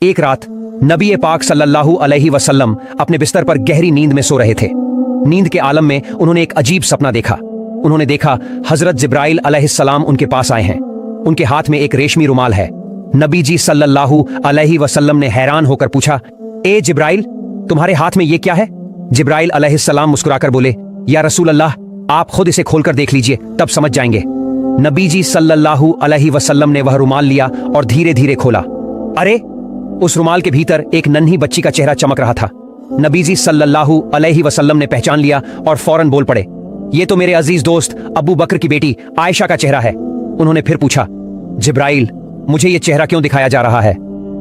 एक रात नबी पाक सल्लल्लाहु अलैहि वसल्लम अपने बिस्तर पर गहरी नींद में सो रहे थे। नींद के आलम में उन्होंने एक अजीब सपना देखा। उन्होंने देखा हजरत जिब्राइल अलैहिस्सलाम उनके पास आए हैं। उनके हाथ में एक रेशमी रुमाल है। नबी जी सल्लल्लाहु अलैहि वसल्लम ने हैरान होकर पूछा, ए जिब्राइल, तुम्हारे हाथ में ये क्या है? जिब्राइल अलैहिस्सलाम मुस्कुराकर बोले, या रसूल अल्लाह, आप खुद इसे खोलकर देख लीजिए, तब समझ जाएंगे। नबी जी सल्लल्लाहु अलैहि वसल्लम ने वह रुमाल लिया और धीरे धीरे खोला। अरे, उस रुमाल के भीतर एक नन्ही बच्ची का चेहरा चमक रहा था। नबी जी सल्लल्लाहु अलैहि वसल्लम ने पहचान लिया और फौरन बोल पड़े, ये तो मेरे अजीज दोस्त अबू बकर की बेटी आयशा का चेहरा है। उन्होंने फिर पूछा, जिब्राइल, मुझे ये चेहरा क्यों दिखाया जा रहा है?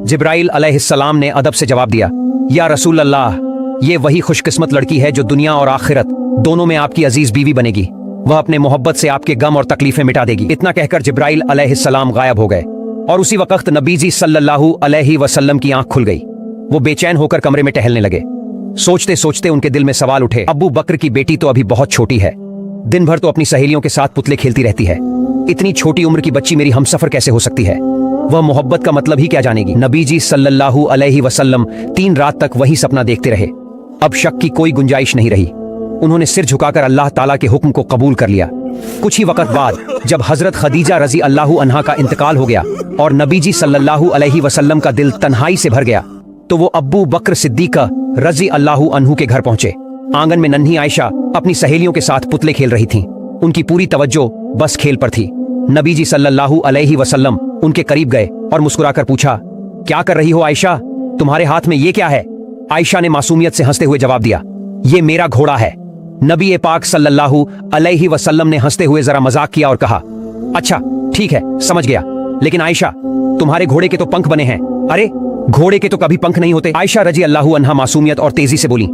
जिब्राइल अलैहिस्सलाम ने अदब से जवाब दिया, या रसूल अल्लाह, ये वही खुशकिस्मत लड़की है जो दुनिया और आखिरत दोनों में आपकी अजीज बीवी बनेगी। वह अपने मोहब्बत से आपके गम और तकलीफें मिटा देगी। इतना कहकर जिब्राइल अलैहिस्सलाम गायब हो गए और उसी वक्त नबी जी सल्लल्लाहु अलैहि वसल्लम की आंख खुल गई। वो बेचैन होकर कमरे में टहलने लगे। सोचते सोचते उनके दिल में सवाल उठे, अबू बकर की बेटी तो अभी बहुत छोटी है, दिन भर तो अपनी सहेलियों के साथ पुतले खेलती रहती है। इतनी छोटी उम्र की बच्ची मेरी हमसफर कैसे हो सकती है? वह मोहब्बत का मतलब ही क्या जानेगी? नबी जी सल्लल्लाहु अलैहि वसल्लम 3 रात तक वही सपना देखते रहे। अब शक की कोई गुंजाइश नहीं रही। उन्होंने सिर झुकाकर अल्लाह ताला के हुक्म को कबूल कर लिया। कुछ ही वक्त बाद जब हजरत खदीजा रजी अल्लाहु अन्हा का इंतकाल हो गया और नबी जी सल्लल्लाहु अलैहि वसल्लम का दिल तन्हाई से भर गया, तो वो अब्बू बकर सिद्दीका रजी अल्लाहु अन्हु के घर पहुंचे। आंगन में नन्ही आयशा अपनी सहेलियों के साथ पुतले खेल रही थीं। उनकी पूरी तवज्जो बस खेल पर थी। नबी जी सल्लल्लाहु अलैहि वसल्लम उनके करीब गए और मुस्कुराकर पूछा, क्या कर रही हो आयशा? तुम्हारे हाथ में ये क्या है? आयशा ने मासूमियत से हंसते हुए जवाब दिया, ये मेरा घोड़ा है। नबी पाक सल्लल्लाहु अलैहि वसल्लम ने हंसते हुए जरा मजाक किया और कहा, अच्छा ठीक है, समझ गया, लेकिन आयशा, तुम्हारे घोड़े के तो पंख बने हैं। अरे, घोड़े के तो कभी पंख नहीं होते। आयशा रजी अल्लाहु अन्हा मासूमियत और तेजी से बोली,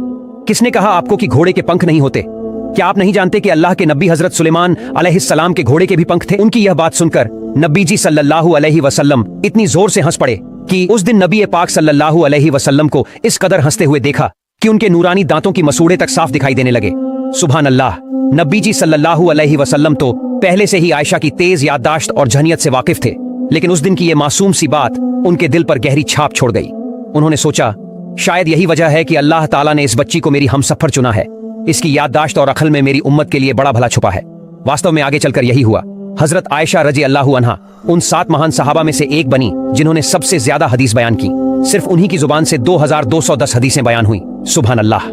किसने कहा आपको कि घोड़े के पंख नहीं होते? क्या आप नहीं जानते कि अल्लाह के नबी हजरत सुलेमान अलैहिस्सलाम के घोड़े के भी पंख थे? उनकी यह बात सुनकर नबी जी सल्लल्लाहु अलैहि वसल्लम इतनी जोर से हंस पड़े कि उस दिन नबी पाक सल्लल्लाहु अलैहि वसल्लम को इस कदर हंसते हुए देखा कि उनके नूरानी दांतों की मसूड़े तक साफ दिखाई देने लगे। सुभान अल्लाह। नबी जी सल्लल्लाहु अलैहि वसल्लम तो पहले से ही आयशा की तेज याददाश्त और जहनियत से वाकिफ थे, लेकिन उस दिन की ये मासूम सी बात उनके दिल पर गहरी छाप छोड़ गई। उन्होंने सोचा, शायद यही वजह है कि अल्लाह ताला ने इस बच्ची को मेरी हमसफर चुना है। इसकी याददाश्त और अक्ल में मेरी उम्मत के लिए बड़ा भला छुपा है। वास्तव में आगे चलकर यही हुआ। हजरत आयशा रजी अल्लाहु अन्हा उन 7 महान सहाबा में से एक बनी जिन्होंने सबसे ज्यादा हदीस बयान की। सिर्फ उन्हीं की जुबान से 2210 हदीसें बयान हुई। सुभान अल्लाह।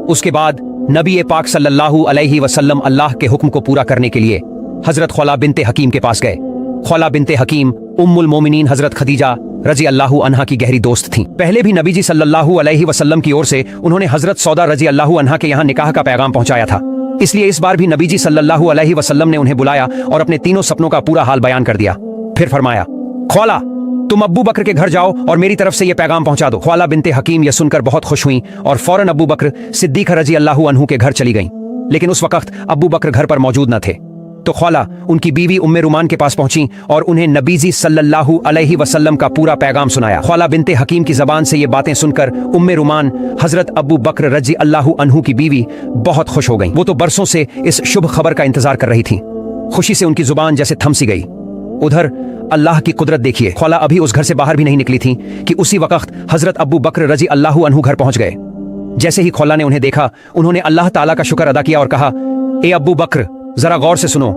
उसके बाद नबी पाक सल्लल्लाहु अलैहि वसल्लम अल्लाह के हुक्म को पूरा करने के लिए हजरत खौला बिनते हकीम के पास गए। खौला बिनते हकीम उम्मुल मोमिनीन हजरत खदीजा रजी अल्लाहु अन्हा की गहरी दोस्त थीं। पहले भी नबी जी सल्लल्लाहु अलैहि वसल्लम की ओर से उन्होंने हजरत सौदा रजी अल्लाहु अन्हा के यहाँ निकाह का पैगाम पहुंचाया था। इसलिए इस बार भी नबी जी सल्लल्लाहु अलैहि वसल्लम ने उन्हें बुलाया और अपने तीनों सपनों का पूरा हाल बयान कर दिया। फिर फरमाया, खौला, तुम अब्बू बकर के घर जाओ और मेरी तरफ से यह पैगाम पहुंचा दो। खौला बिनते हकीम यह सुनकर बहुत खुश हुई और फौरन अब्बू बकर सिद्दीक रजी अल्लाहु अन्हु के घर चली गईं। लेकिन उस वक्त अब्बू बकर घर पर मौजूद न थे, तो खौला उनकी बीवी उम्मे रुमान के पास पहुंची और उन्हें नबी जी सल्लल्लाहु अलैहि वसल्लम का पूरा पैगाम सुनाया। खौला बिनते हकीम की जबान से ये बातें सुनकर उम्मे रुमान हजरत अब्बू बकर रजी अल्लाहु अन्हु की बीवी बहुत खुश हो गईं। वो तो बरसों से इस शुभ खबर का इंतजार कर रही थीं। खुशी से उनकी जुबान जैसे थम सी गई। उधर अल्लाह की कुदरत देखिए, खौला अभी उस घर से बाहर भी नहीं निकली थी कि उसी वक्त हजरत अब्बू बकर रजी अल्लाहु अन्हु घर पहुंच गए। जैसे ही खौला ने उन्हें देखा, उन्होंने अल्लाह ताला का शुक्र अदा किया और कहा, ए अब्बू बकर, जरा गौर से सुनो,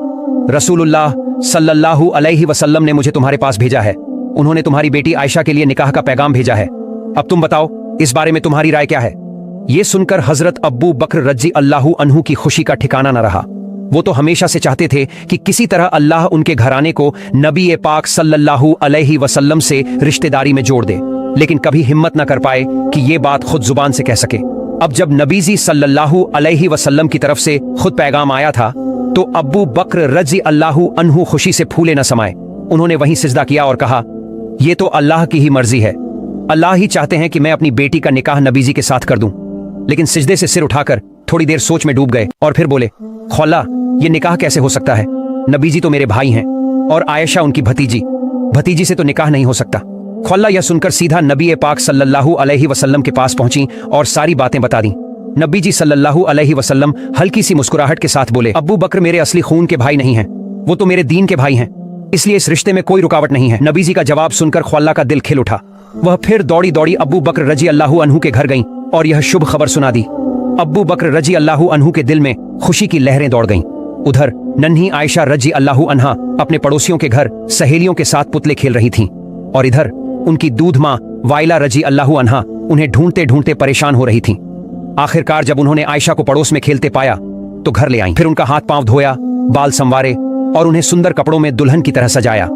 रसूलुल्लाह सल्लल्लाहु अलैहि वसल्लम ने मुझे तुम्हारे पास भेजा है। उन्होंने तुम्हारी बेटी आयशा के लिए निकाह का पैगाम भेजा है। अब तुम बताओ, इस बारे में तुम्हारी राय क्या है? ये सुनकर हजरत अब्बू बकर रजी अल्लाहु अन्हु की खुशी का ठिकाना न रहा। वो तो हमेशा से चाहते थे कि किसी तरह अल्लाह उनके घराने को नबी पाक सल्लल्लाहु अलैहि वसल्लम से रिश्तेदारी में जोड़ दे, लेकिन कभी हिम्मत न कर पाए कि ये बात खुद जुबान से कह सके। अब जब नबी जी सल्लल्लाहु अलैहि वसल्लम की तरफ से खुद पैगाम आया था, तो अब्बू बकर रजी अल्लाहु अन्हु खुशी से फूले न समाए। उन्होंने वहीं सिजदा किया और कहा, ये तो अल्लाह की ही मर्जी है। अल्लाह ही चाहते हैं कि मैं अपनी बेटी का निकाह नबी जी के साथ कर दूं। लेकिन सिजदे से सिर उठाकर थोड़ी देर सोच में डूब गए और फिर बोले, खौला, ये निकाह कैसे हो सकता है? नबी जी तो मेरे भाई हैं और आयशा उनकी भतीजी से तो निकाह नहीं हो सकता। खौला यह सुनकर सीधा नबी पाक सल्लल्लाहु अलैहि वसल्लम के पास पहुंची और सारी बातें बता दी। नबी जी सल्लल्लाहु अलैहि वसल्लम हल्की सी मुस्कुराहट के साथ बोले, अब्बू बकर मेरे असली खून के भाई नहीं हैं, वो तो मेरे दीन के भाई हैं, इसलिए इस रिश्ते में कोई रुकावट नहीं है। नबी जी का जवाब सुनकर खौला का दिल खिल उठा। वह फिर दौड़ी दौड़ी अब्बू बकर रजी अल्लाहु अन्हु के घर गईं और यह शुभ खबर सुना दी। अब्बू बकर रजी अल्लाहु अन्हु के दिल में खुशी की लहरें दौड़ गईं। उधर नन्ही आयशा रजी अल्लाहु अन्हा अपने पड़ोसियों के घर सहेलियों के साथ पुतले खेल रही थीं और इधर उनकी दूध माँ वाइला रजी अल्लाहु अन्हा उन्हें ढूंढते ढूंढते परेशान हो रही थीं। आखिरकार जब उन्होंने आयशा को पड़ोस में खेलते पाया तो घर ले आईं। फिर उनका हाथ पांव धोया, बाल संवारे और उन्हें सुंदर कपड़ों में दुल्हन की तरह सजाया।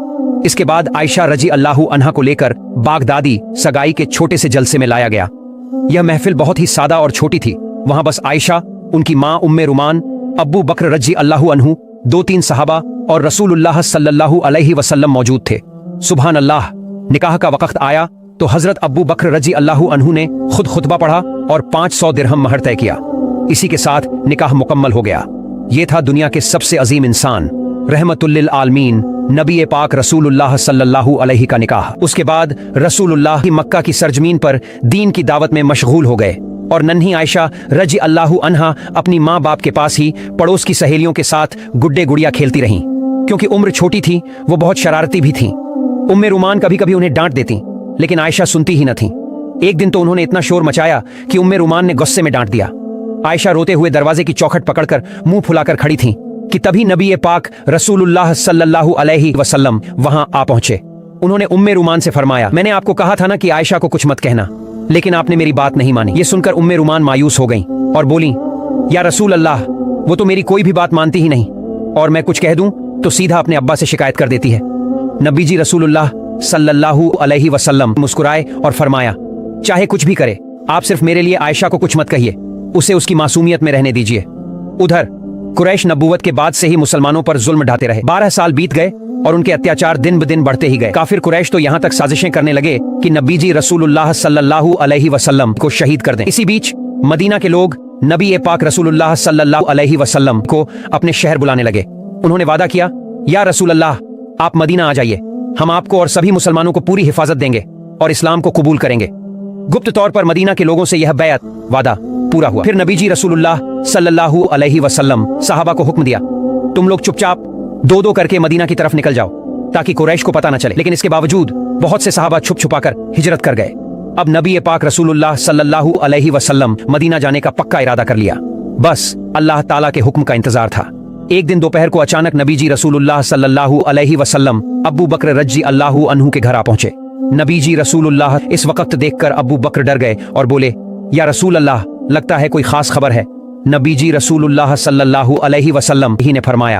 इसके बाद आयशा रजी अल्लाहु अन्हा को लेकर बागदादी सगाई के छोटे से जलसे में लाया गया। यह महफिल बहुत ही सादा और छोटी थी। वहां बस आयशा, उनकी माँ उम्मे रुमान, अब्बू बकर रजी अल्लाहु अन्हु, 2-3 सहाबा और रसूलुल्लाह सल्लल्लाहु अलैहि वसल्लम मौजूद थे। सुभान अल्लाह। निकाह का वक्त आया तो हजरत अब्बू बकर रजी अल्लाहु अन्हु ने खुद खुतबा पढ़ा और 500 दिरहम महर तय किया। इसी के साथ निकाह मुकम्मल हो गया। ये था दुनिया के सबसे अजीम इंसान रहमतुल लिल आलमीन नबी पाक रसूलुल्लाह सल्लल्लाहु अलैहि का निकाह। उसके बाद रसूलुल्लाह की मक्का की सरजमीन पर दीन की दावत में मशगूल हो गए और नन्ही आयशा रजी अल्लाहु अन्हा अपनी माँ बाप के पास ही पड़ोस की सहेलियों के साथ गुड्डे गुड़िया खेलती रहीं। क्योंकि उम्र छोटी थी, वो बहुत शरारती भी थीं। उम्मे रुमान कभी कभी उन्हें डांट देती, लेकिन आयशा सुनती ही न थीं। एक दिन तो उन्होंने इतना शोर मचाया कि उम्मे रुमान ने गुस्से में डांट दिया। आयशा रोते हुए दरवाजे की चौखट पकड़कर मुंह फुलाकर खड़ी थीं कि तभी नबी पाक रसूलुल्लाह सल्लल्लाहु अलैहि वसल्लम वहां आ पहुंचे। उन्होंने उम्मे रुमान से फरमाया, मैंने आपको कहा था ना कि आयशा को कुछ मत कहना, लेकिन आपने मेरी बात नहीं मानी। ये सुनकर उम्मे रुमान मायूस हो गईं और बोली, या रसूल अल्लाह, वो तो मेरी कोई भी बात मानती ही नहीं और मैं कुछ कह दूं तो सीधा अपने अब्बा से शिकायत कर देती है। नबी जी रसूलुल्लाह सल्लल्लाहु अलैहि वसल्लम मुस्कुराए और फरमाया, चाहे कुछ भी करे, आप सिर्फ मेरे लिए आयशा को कुछ मत कहिए, उसे उसकी मासूमियत में रहने दीजिए। उधर कुरैश नबूवत के बाद से ही मुसलमानों पर जुल्म ढाते रहे। 12 साल बीत गए और उनके अत्याचार दिन ब दिन बढ़ते ही गए। काफिर कुरैश तो यहाँ तक साजिशें करने लगे कि नबी जी रसूलुल्लाह सल्लल्लाहु अलैहि वसल्लम को शहीद कर दें। इसी बीच मदीना के लोग नबी पाक रसूलुल्लाह सल्लल्लाहु अलैहि वसल्लम को अपने शहर बुलाने लगे। उन्होंने वादा किया, या रसूल अल्लाह, आप मदीना आ जाइए, हम आपको और सभी मुसलमानों को पूरी हिफाजत देंगे और इस्लाम को कबूल करेंगे। गुप्त तौर पर मदीना के लोगों से यह बैत वादा पूरा हुआ। फिर नबी जी रसूलुल्लाह सल्लल्लाहु अलैहि वसल्लम सहाबा को हुक्म दिया, तुम लोग चुपचाप 2-2 करके मदीना की तरफ निकल जाओ ताकि कुरैश को पता न चले। लेकिन इसके बावजूद बहुत से सहाबा छुप छुपाकर हिजरत कर गए। अब नबी पाक रसूलुल्लाह सल्लल्लाहु अलैहि वसल्लम मदीना जाने का पक्का इरादा कर लिया। बस अल्लाह ताला के हुक्म का इंतजार था। एक दिन दोपहर को अचानक नबी जी रसूलुल्लाह सल्लल्लाहु अलैहि वसल्लम अब्बू बकर रजी अल्लाहु अन्हु के घर आ पहुंचे। नबी जी रसूलुल्लाह इस वक्त देखकर अब्बू बकर डर गए और बोले, या रसूल अल्लाह, लगता है कोई खास खबर है। नबी जी रसूलुल्लाह सल्लल्लाहु अलैहि वसल्लम ही ने फरमाया,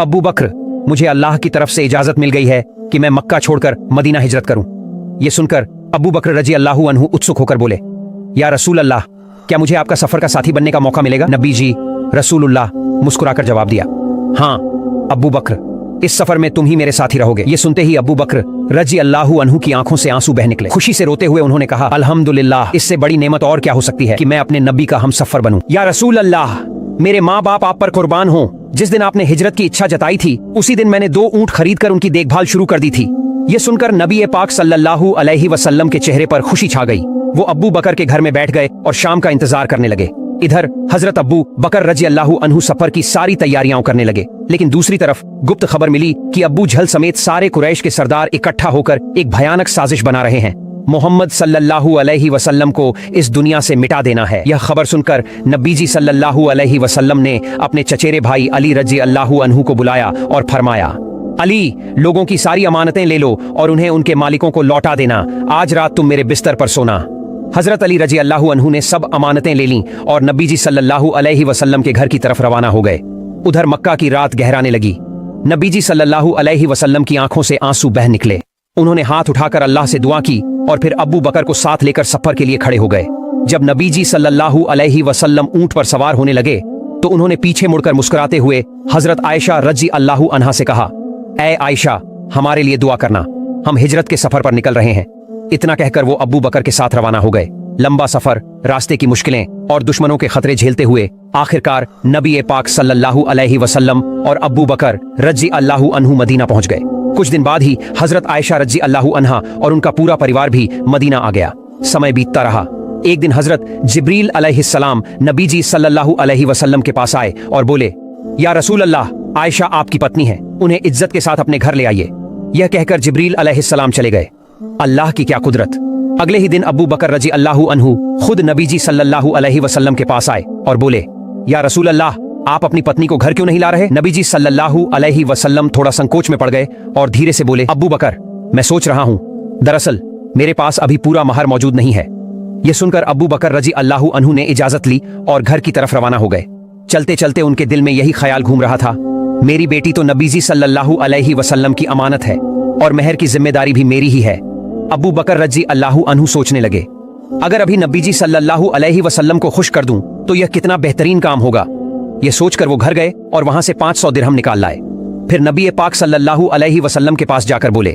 अब्बू बकर, मुझे अल्लाह की तरफ से इजाजत मिल गई है कि मैं मक्का छोड़कर मदीना हिजरत करूं। ये सुनकर अब्बू बकर रजी अल्लाहु अन्हु उत्सुक होकर बोले, या रसूल अल्लाह, क्या मुझे आपका सफर का साथी बनने का मौका मिलेगा? नबी जी रसूलुल्लाह मुस्कुराकर जवाब दिया, हाँ अब्बू बकर, इस सफर में तुम ही मेरे साथी रहोगे। ये सुनते ही अब्बू बकर रजी अल्लाहु अन्हु की आंखों से आंसू बह निकले। खुशी से रोते हुए उन्होंने कहा, अल्हम्दुलिल्लाह, इससे बड़ी नेमत और क्या हो सकती है कि मैं अपने नबी का हम सफर बनूं। या रसूल अल्लाह, मेरे माँ बाप आप पर कुर्बान हो। जिस दिन आपने हिजरत की इच्छा जताई थी, उसी दिन मैंने 2 ऊंट खरीद कर उनकी देखभाल शुरू कर दी थी। ये सुनकर नबी पाक सल्लल्लाहु अलैहि वसल्लम के चेहरे पर खुशी छा गई। वो अब्बू बकर के घर में बैठ गए और शाम का इंतजार करने लगे। इधर हजरत अब्बू बकर रजी अल्लाहु अन्हु सफर की सारी तैयारियां करने लगे। लेकिन दूसरी तरफ गुप्त खबर मिली कि अब्बू झल समेत सारे कुरैश के सरदार इकट्ठा होकर एक भयानक साजिश बना रहे हैं। मोहम्मद सल्लल्लाहु अलैहि वसल्लम को इस दुनिया से मिटा देना है। यह खबर सुनकर नबी जी सल्लल्लाहु अलैहि वसल्लम ने अपने चचेरे भाई अली रजी अल्लाहु अन्हु को बुलाया और फरमाया, अली, लोगों की सारी अमानतें ले लो और उन्हें उनके मालिकों को लौटा देना। आज रात तुम मेरे बिस्तर पर सोना। हजरत अली रजी अल्लाहु अन्हु ने सब अमानतें ले लीं और नबी जी सल्लल्लाहु अलैहि वसल्लम के घर की तरफ रवाना हो गए। उधर मक्का की रात गहराने लगी। नबी जी सल्लल्लाहु अलैहि वसल्लम की आंखों से आंसू बह निकले। उन्होंने हाथ उठाकर अल्लाह से दुआ की और फिर अब्बू बकर को साथ लेकर सफर के लिए खड़े हो गए। जब नबी जी सल्लल्लाहु अलैहि वसल्लम ऊंट पर सवार होने लगे तो उन्होंने पीछे मुड़कर मुस्कुराते हुए हजरत आयशा रजी अल्लाहु अन्हा से कहा, ऐ आयशा, हमारे लिए दुआ करना, हम हिजरत के सफर पर निकल रहे हैं। इतना कहकर वो अब्बू बकर के साथ रवाना हो गए। लंबा सफर, रास्ते की मुश्किलें और दुश्मनों के खतरे झेलते हुए आखिरकार नबी पाक सल्लल्लाहु अलैहि वसल्लम और अब्बू बकर रजी अल्लाहु अन्हु मदीना पहुंच गए। कुछ दिन बाद ही हजरत आयशा रजी अल्लाहु अन्हा और उनका पूरा परिवार भी मदीना आ गया। समय बीतता रहा। एक दिन हजरत जिब्रील अलैहिस्सलाम नबी जी सल्लल्लाहु अलैहि वसल्लम के पास आए और बोले, या रसूल अल्लाह, आयशा आपकी पत्नी है, उन्हें इज्जत के साथ अपने घर ले आइए। यह कहकर जिब्रील अलैहिस्सलाम चले गए। अल्लाह की क्या कुदरत! अगले ही दिन अब्बू बकर रजी अल्लाहु अन्हु खुद नबी जी सल्लल्लाहु अलैहि वसल्लम के पास आए और बोले, या रसूल अल्लाह, आप अपनी पत्नी को घर क्यों नहीं ला रहे? नबी जी सल्लल्लाहु अलैहि वसल्लम थोड़ा संकोच में पड़ गए और धीरे से बोले, अब्बू बकर, मैं सोच रहा हूं, दरअसल मेरे पास अभी पूरा महर मौजूद नहीं है। यह सुनकर अब्बू बकर रजी अल्लाहु अन्हु ने इजाजत ली और घर की तरफ रवाना हो गए। चलते चलते उनके दिल में यही ख्याल घूम रहा था, मेरी बेटी तो नबी जी सल्लल्लाहु अलैहि वसल्लम की अमानत है और महर की जिम्मेदारी भी मेरी ही है। अब्बू बकर रजी अल्लाहु अन्हु सोचने लगे, अगर अभी नबी जी सल्लल्लाहु अलैहि वसल्लम को खुश कर दूं तो यह कितना बेहतरीन काम होगा। यह सोचकर वो घर गए और वहां से 500 दिरहम निकाल लाए। फिर नबी पाक सल्लल्लाहु अलैहि वसल्लम के पास जाकर बोले,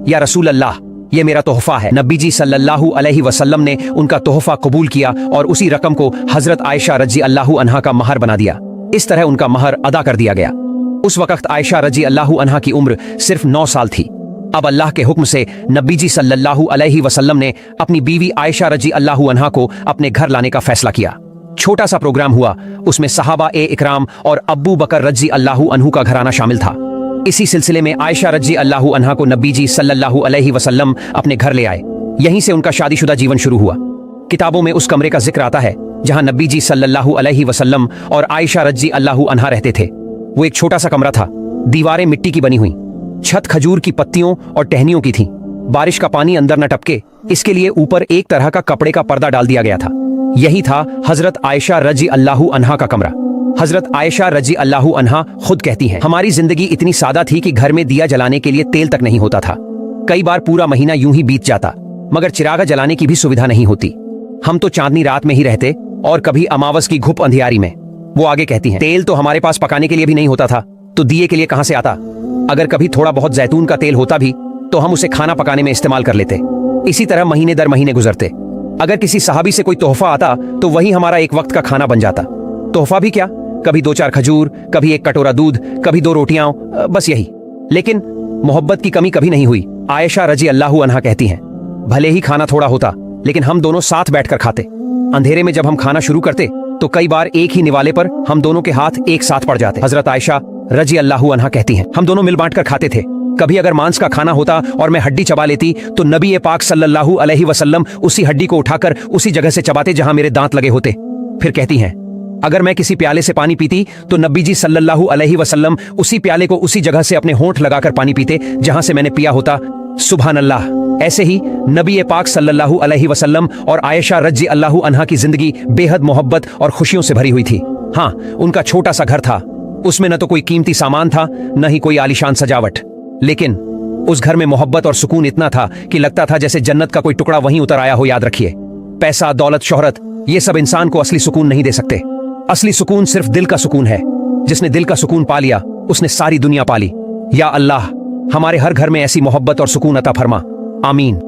या रसूल अल्लाह, ये मेरा तोहफा है। नबी जी सल्लल्लाहु अलैहि वसल्लम ने उनका तोहफा कबूल किया और उसी रकम को हजरत आयशा रजी अल्लाहु अन्हा का महर बना दिया। इस तरह उनका महर अदा कर दिया गया। उस वक्त आयशा रजी अल्लाहु अन्हा की उम्र सिर्फ 9 साल थी। अब अल्लाह के हुक्म से नबी जी सल्लल्लाहु अलैहि वसल्लम ने अपनी बीवी आयशा रजी अल्लाहु अन्हा को अपने घर लाने का फैसला किया। छोटा सा प्रोग्राम हुआ, उसमें सहाबा ए इकराम और अब्बू बकर रजी अल्लाहु अन्हु का घराना शामिल था। इसी सिलसिले में आयशा रजी अल्लाहु अन्हा को नबी जी सल्लल्लाहु अलैहि वसल्लम अपने घर ले आए। यहीं से उनका शादीशुदा जीवन शुरू हुआ। किताबों में उस कमरे का जिक्र आता है जहां नबी जी सल्लल्लाहु अलैहि वसल्लम और आयशा रजी अल्लाहु अन्हा रहते थे। वो एक छोटा सा कमरा था, दीवारें मिट्टी की बनी हुई, छत खजूर की पत्तियों और टहनियों की थी। बारिश का पानी अंदर न टपके, इसके लिए ऊपर एक तरह का कपड़े का पर्दा डाल दिया गया था। यही था हजरत आयशा रजी अल्लाहु अन्हा का कमरा। हजरत आयशा रजी अल्लाहु अन्हा खुद कहती हैं, हमारी जिंदगी इतनी सादा थी कि घर में दिया जलाने के लिए तेल तक नहीं होता था। कई बार पूरा महीना यूं ही बीत जाता, मगर चिराग जलाने की भी सुविधा नहीं होती। हम तो चांदनी रात में ही रहते और कभी अमावस की घुप अंधियारी में। वो आगे कहती हैं, तेल तो हमारे पास पकाने के लिए भी नहीं होता था, तो दिए के लिए कहां से आता? अगर कभी थोड़ा बहुत जैतून का तेल होता भी तो हम उसे खाना पकाने में इस्तेमाल कर लेते। इसी तरह महीने दर महीने गुजरते। अगर किसी सहाबी से कोई तोहफा आता तो वही हमारा एक वक्त का खाना बन जाता। तोहफा भी क्या, कभी 2-4 खजूर, कभी 1 कटोरा दूध, कभी 2 रोटियां, बस यही। लेकिन मोहब्बत की कमी कभी नहीं हुई। आयशा रजी अल्लाहु अन्हा कहती हैं, भले ही खाना थोड़ा होता लेकिन हम दोनों साथ बैठकर खाते। अंधेरे में जब हम खाना शुरू करते तो कई बार एक ही निवाले पर हम दोनों के हाथ एक साथ पड़ जाते। हजरत आयशा रजी अल्लाहु अन्हा कहती हैं, हम दोनों मिल बांट कर खाते थे। कभी अगर मांस का खाना होता और मैं हड्डी चबा लेती तो नबी पाक सल्लल्लाहु अलैहि वसल्लम उसी हड्डी को उठाकर उसी जगह से चबाते जहां मेरे दांत लगे होते। फिर कहती हैं, अगर मैं किसी प्याले से पानी पीती तो नबी जी सल्लल्लाहु अलैहि वसल्लम उसी प्याले को उसी जगह से अपने होंठ लगाकर पानी पीते जहां से मैंने पिया होता। सुभान अल्लाह। ऐसे ही नबी पाक सल्लल्लाहु अलैहि वसल्लम और आयशा रजी अल्लाहु अन्हा की जिंदगी बेहद मोहब्बत और खुशियों से भरी हुई थी। हाँ, उनका छोटा सा घर था, उसमें न तो कोई कीमती सामान था न ही कोई आलीशान सजावट, लेकिन उस घर में मोहब्बत और सुकून इतना था कि लगता था जैसे जन्नत का कोई टुकड़ा वहीं उतर आया हो। याद रखिए, पैसा, दौलत, शोहरत, ये सब इंसान को असली सुकून नहीं दे सकते। असली सुकून सिर्फ दिल का सुकून है। जिसने दिल का सुकून पा लिया उसने सारी दुनिया पा ली। या अल्लाह, हमारे हर घर में ऐसी मोहब्बत और सुकून अता फरमा। आमीन।